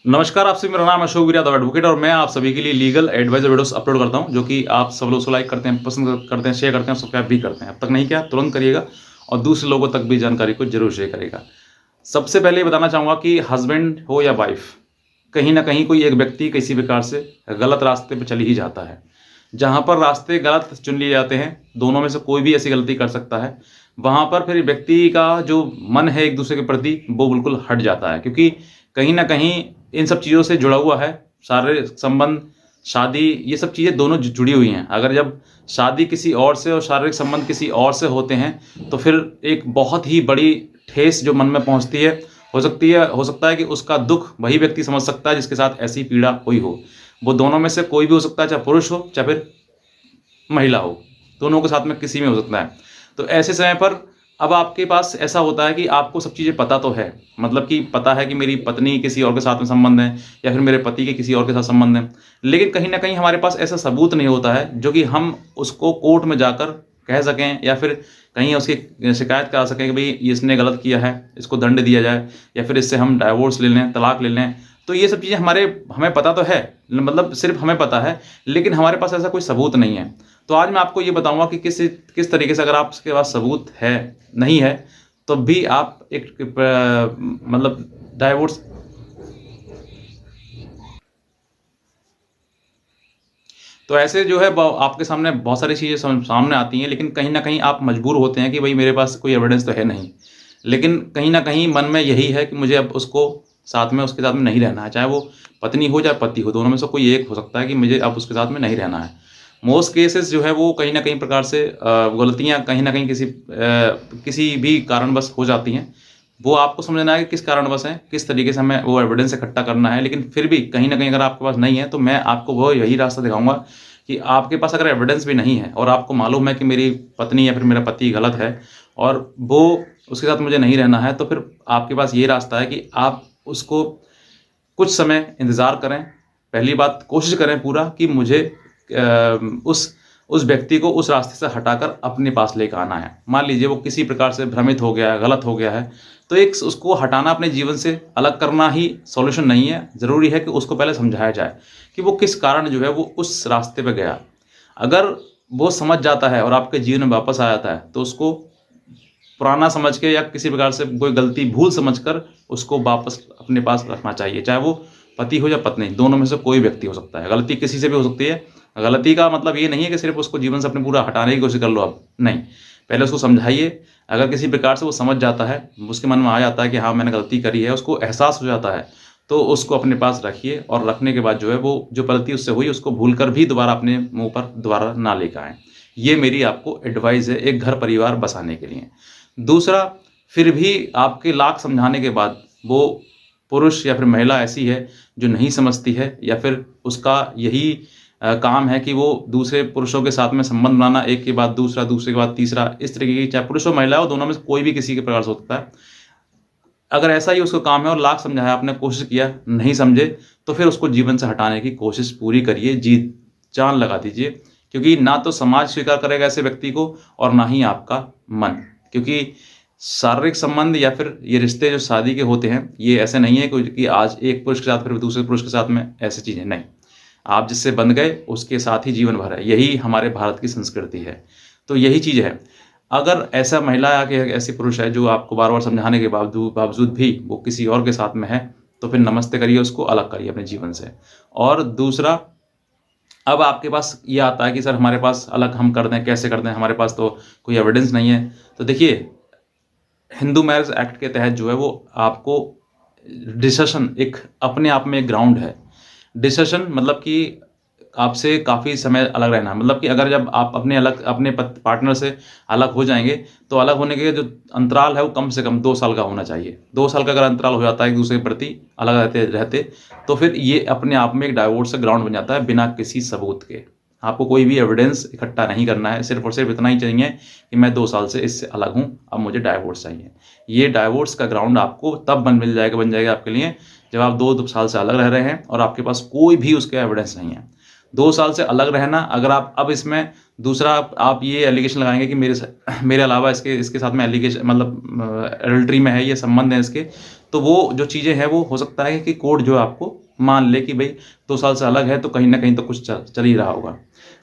नमस्कार, आप सभी। मेरा नाम अशोक गिरिया द एडवोकेट और मैं आप सभी के लिए लीगल एडवाइजर वीडियोस अपलोड करता हूं, जो कि आप सब लोग उसको लाइक करते हैं, पसंद करते हैं, शेयर करते हैं, सब्सक्राइब भी करते हैं। अब तक नहीं किया तुरंत करिएगा और दूसरे लोगों तक भी जानकारी को जरूर शेयर करिएगा। सबसे पहले ये बताना चाहूँगा कि हस्बैंड हो या वाइफ, कहीं न कहीं कोई एक व्यक्ति किसी प्रकार से गलत रास्ते पे चल ही जाता है। जहाँ पर रास्ते गलत चुन लिए जाते हैं, दोनों में से कोई भी ऐसी गलती कर सकता है। वहाँ पर फिर व्यक्ति का जो मन है एक-दूसरे के प्रति, वो बिल्कुल हट जाता है, क्योंकि कहीं न कहीं इन सब चीज़ों से जुड़ा हुआ है। शारीरिक संबंध, शादी, ये सब चीज़ें दोनों जुड़ी हुई हैं। अगर जब शादी किसी और से और शारीरिक संबंध किसी और से होते हैं, तो फिर एक बहुत ही बड़ी ठेस जो मन में पहुँचती है, हो सकता है कि उसका दुःख वही व्यक्ति समझ सकता है जिसके साथ ऐसी पीड़ा हुई हो। वो दोनों में से कोई भी हो सकता है, चाहे पुरुष हो, चाहे फिर महिला हो, दोनों के साथ में किसी में हो सकता है। तो ऐसे समय पर अब आपके पास ऐसा होता है कि आपको सब चीज़ें पता तो है, मतलब कि पता है कि मेरी पत्नी किसी और के साथ में संबंध है या फिर मेरे पति के किसी और के साथ संबंध है। लेकिन कहीं न कहीं हमारे पास ऐसा सबूत नहीं होता है, जो कि हम उसको कोर्ट में जाकर कह सकें या फिर कहीं उसकी शिकायत करा सकें कि भई इसने गलत किया है, इसको दंड दिया जाए या फिर इससे हम डाइवोर्स ले लें, तलाक ले लें। तो ये सब चीज़ें हमें पता तो है, मतलब सिर्फ़ हमें पता है, लेकिन हमारे पास ऐसा कोई सबूत नहीं है। तो आज मैं आपको ये बताऊँगा कि किस तरीके से, अगर आपके पास सबूत है, नहीं है, तब भी आप एक मतलब डाइवोर्स। तो ऐसे जो है आपके सामने बहुत सारी चीज़ें सामने आती हैं, लेकिन कहीं न कहीं आप मजबूर होते हैं कि भई मेरे पास कोई एविडेंस तो है नहीं। लेकिन कहीं न कहीं मन में यही है कि मुझे अब उसके साथ में नहीं रहना है। चाहे वो पत्नी हो, चाहे पति हो, दोनों में से कोई एक हो सकता है कि मुझे अब उसके साथ में नहीं रहना है। मोस्ट केसेज़ जो है वो कहीं न कहीं प्रकार से गलतियाँ कहीं न कहीं किसी भी कारणवश हो जाती हैं। वो आपको समझना है कि किस कारणवश है, किस तरीके से हमें वो एविडेंस इकट्ठा करना है। लेकिन फिर भी कहीं न कहीं अगर आपके पास नहीं है, तो मैं आपको वो यही रास्ता दिखाऊँगा कि आपके पास अगर एविडेंस भी नहीं है और आपको मालूम है कि मेरी पत्नी या फिर मेरा पति गलत है और वो उसके साथ मुझे नहीं रहना है, तो फिर आपके पास ये रास्ता है कि आप उसको कुछ समय इंतज़ार करें। पहली बात कोशिश करें पूरा कि मुझे उस व्यक्ति को उस रास्ते से हटाकर अपने पास लेके आना है। मान लीजिए वो किसी प्रकार से भ्रमित हो गया है, गलत हो गया है, तो एक उसको हटाना, अपने जीवन से अलग करना ही सॉल्यूशन नहीं है। ज़रूरी है कि उसको पहले समझाया जाए कि वो किस कारण जो है वो उस रास्ते पे गया। अगर वो समझ जाता है और आपके जीवन में वापस आ जाता है, तो उसको पुराना समझ के या किसी प्रकार से कोई गलती भूल समझकर उसको वापस अपने पास रखना चाहिए। चाहे वो पति हो या पत्नी, दोनों में से कोई व्यक्ति हो सकता है। गलती किसी से भी हो सकती है। गलती का मतलब ये नहीं है कि सिर्फ़ उसको जीवन से अपने पूरा हटाने की कोशिश कर लो आप, नहीं। पहले उसको समझाइए। अगर किसी प्रकार से वो समझ जाता है, उसके मन में आ जाता है कि हाँ, मैंने गलती करी है, उसको एहसास हो जाता है, तो उसको अपने पास रखिए और रखने के बाद जो है वो जो गलती उससे हुई उसको भूलकर भी दोबारा अपने मुँह पर दोबारा ना लेकर आएँ। ये मेरी आपको एडवाइस है एक घर परिवार बसाने के लिए। दूसरा, फिर भी आपके लाख समझाने के बाद वो पुरुष या फिर महिला ऐसी है जो नहीं समझती है या फिर उसका यही काम है कि वो दूसरे पुरुषों के साथ में संबंध बनाना, एक के बाद दूसरा, दूसरे के बाद तीसरा, इस तरीके की, चाहे पुरुष हो महिला हो, दोनों में से कोई भी किसी के प्रकार से हो सकता है। अगर ऐसा ही उसका काम है और लाख समझाया आपने, कोशिश किया, नहीं समझे, तो फिर उसको जीवन से हटाने की कोशिश पूरी करिए, जी जान लगा दीजिए। क्योंकि ना तो समाज स्वीकार करेगा ऐसे व्यक्ति को और ना ही आपका मन। क्योंकि शारीरिक संबंध या फिर ये रिश्ते जो शादी के होते हैं, ये ऐसे नहीं है कोई कि आज एक पुरुष के साथ फिर दूसरे पुरुष के साथ में ऐसी चीज़ें नहीं। आप जिससे बंध गए, उसके साथ ही जीवन भर है। यही हमारे भारत की संस्कृति है। तो यही चीज़ है। अगर ऐसा महिला या कि ऐसी पुरुष है जो आपको बार-बार समझाने के बावजूद भी वो किसी और के साथ में है, तो फिर नमस्ते करिए, उसको अलग करिए अपने जीवन से। और दूसरा, अब आपके पास ये आता है कि सर हमारे पास अलग हम कर दें, कैसे कर दें? हमारे पास तो कोई एविडेंस नहीं है। तो देखिए, हिंदू मैरिज एक्ट के तहत जो है वो आपको डिसशन एक अपने आप में एक ग्राउंड है। डिसशन मतलब कि आपसे काफ़ी समय अलग रहना, मतलब कि अगर जब आप अपने पार्टनर से अलग हो जाएँगे, तो अलग होने के जो अंतराल है वो कम से कम 2 साल का होना चाहिए। 2 साल का अगर अंतराल हो जाता है एक-दूसरे के प्रति अलग रहते, तो फिर ये अपने आप में एक डाइवोर्स का ग्राउंड बन जाता है बिना किसी सबूत के। आपको कोई भी एविडेंस इकट्ठा नहीं करना है, सिर्फ़ और सिर्फ़ इतना ही चाहिए कि मैं 2 साल से इससे अलग हूँ, अब मुझे डाइवोर्स चाहिए। ये डाइवोर्स का ग्राउंड आपको तब बन जाएगा आपके लिए, जब आप 2 साल से अलग रह रहे हैं और आपके पास कोई भी उसका एविडेंस नहीं है। 2 साल से अलग रहना, अगर आप अब इसमें दूसरा आप ये एलिगेशन लगाएँगे कि मेरे अलावा इसके साथ में एलिगेशन मतलब एडल्टरी में है, ये संबंध है इसके, तो वो जो चीज़ें हैं वो हो सकता है कि कोर्ट जो है आपको मान ले कि भई 2 साल से अलग है तो कहीं न कहीं तो कुछ चल ही रहा होगा।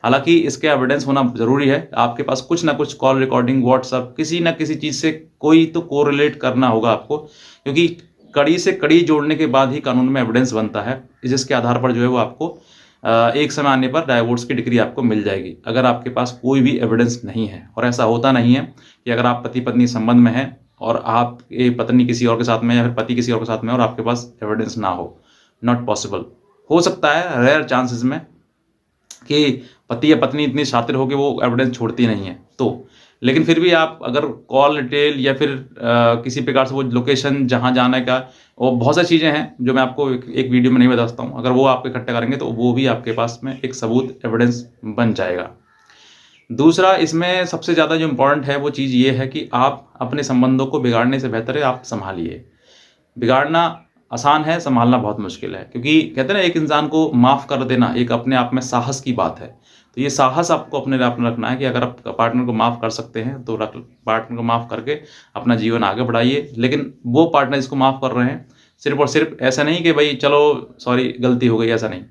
हालाँकि इसके एविडेंस होना ज़रूरी है, आपके पास कुछ न कुछ कॉल रिकॉर्डिंग, व्हाट्सएप किसी न किसी चीज़ से कोई तो कोरिलेट करना होगा आपको, क्योंकि कड़ी से कड़ी जोड़ने के बाद ही कानून में एविडेंस बनता है, जिसके आधार पर जो है वो आपको एक समय आने पर डाइवोर्स की डिग्री आपको मिल जाएगी। अगर आपके पास कोई भी एविडेंस नहीं है, और ऐसा होता नहीं है कि अगर आप पति-पत्नी संबंध में हैं और आपकी पत्नी किसी और के साथ में या फिर पति किसी और के साथ में और आपके पास एविडेंस ना हो, नॉट पॉसिबल। हो सकता है रेयर चांसेस में कि पति या पत्नी इतनी शातिर हो कि वो एविडेंस छोड़ती नहीं है, तो लेकिन फिर भी आप अगर कॉल डिटेल या फिर किसी प्रकार से वो लोकेशन जहाँ जाने का, और बहुत सारी चीज़ें हैं जो मैं आपको एक वीडियो में नहीं बता सकता हूँ, अगर वो आप इकट्ठा करेंगे तो वो भी आपके पास में एक सबूत एविडेंस बन जाएगा। दूसरा इसमें सबसे ज़्यादा जो इम्पोर्टेंट है वो चीज़ ये है कि आप अपने संबंधों को बिगाड़ने से बेहतर है आप सँभालिए। बिगाड़ना आसान है, सँभालना बहुत मुश्किल है, क्योंकि कहते हैं ना एक इंसान को माफ़ कर देना एक अपने आप में साहस की बात है। तो ये साहस आपको अपने आप में रखना है कि अगर आप पार्टनर को माफ़ कर सकते हैं तो पार्टनर को माफ़ करके अपना जीवन आगे बढ़ाइए। लेकिन वो पार्टनर जिसको माफ़ कर रहे हैं, सिर्फ़ और सिर्फ़ ऐसा नहीं कि भई चलो सॉरी गलती हो गई, ऐसा नहीं।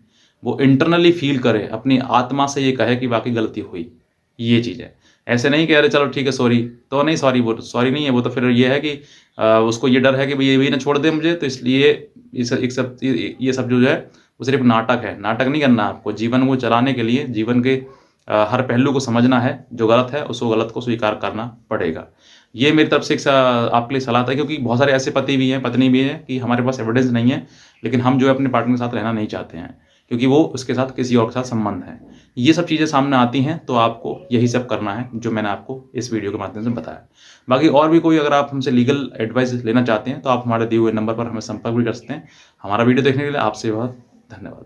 वो इंटरनली फ़ील करे, अपनी आत्मा से ये कहे कि वाक़ई गलती हुई, ये चीज़ है। ऐसे नहीं कि अरे चलो ठीक है सॉरी, तो नहीं सॉरी, वो सॉरी नहीं है, वो तो फिर ये है कि उसको ये डर है कि भई ये भी ना छोड़ दे मुझे, तो इसलिए ये सब जो है वो सिर्फ़ नाटक है। नाटक नहीं करना आपको, जीवन को चलाने के लिए जीवन के हर पहलू को समझना है, जो गलत है उसको गलत को स्वीकार करना पड़ेगा। ये मेरी तरफ से एक आपके लिए सलाह था, क्योंकि बहुत सारे ऐसे पति भी हैं, पत्नी भी हैं कि हमारे पास एविडेंस नहीं है, लेकिन हम जो है अपने पार्टनर के साथ रहना नहीं चाहते हैं, क्योंकि वो उसके साथ किसी और के साथ संबंध है। ये सब चीज़ें सामने आती हैं, तो आपको यही सब करना है जो मैंने आपको इस वीडियो के माध्यम से बताया। बाकी और भी कोई अगर आप हमसे लीगल एडवाइस लेना चाहते हैं, तो आप हमारे दिए हुए नंबर पर हमें संपर्क भी कर सकते हैं। हमारा वीडियो देखने के लिए आपसे बहुत धन्यवाद।